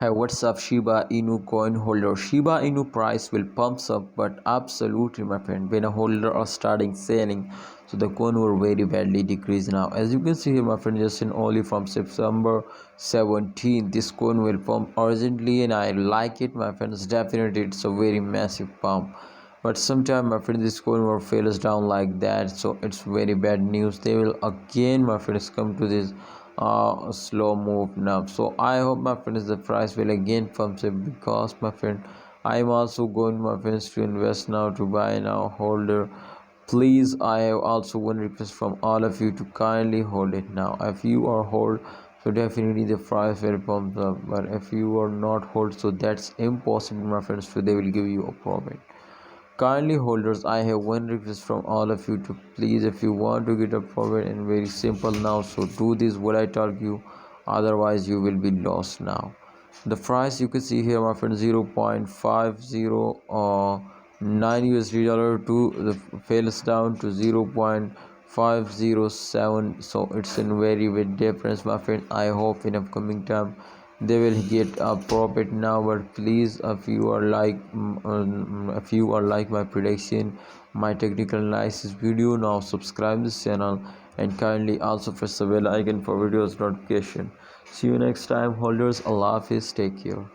Hey, what's up, Shiba Inu coin holder? Shiba Inu price will pumps up, but absolutely, my friend, when a holder are starting selling, so the coin will very badly decrease now. As you can see here, my friend, just in only from September 17th, this coin will pump urgently, and I like it, my friends. Definitely, it's a very massive pump. But sometime, my friend, this coin will fails down like that, so it's very bad news. They will again, my friends, come to this slow move now. So I hope, my friends, the price will again pump up, because, my friend, I'm also going, my friends, to invest now, to buy now, holder. Please, I have also one request from all of you to kindly hold it now. If you are hold, so definitely the price will pump up, but if you are not hold, so that's impossible, my friends, so they will give you a profit. Kindly holders, I have one request from all of you to please, if you want to get a profit, and very simple now, so do this what I told you, otherwise you will be lost now. The price you can see here, my friend, 0.50 9 USD dollar to the fails down to 0.507, so it's in very big difference, my friend. I hope in upcoming time they will get a profit now, but please, if you are like if you are like my prediction, my technical analysis video, now subscribe this channel, and kindly also press the bell icon for videos notification. See you next time, holders. Allah Hafiz, take care.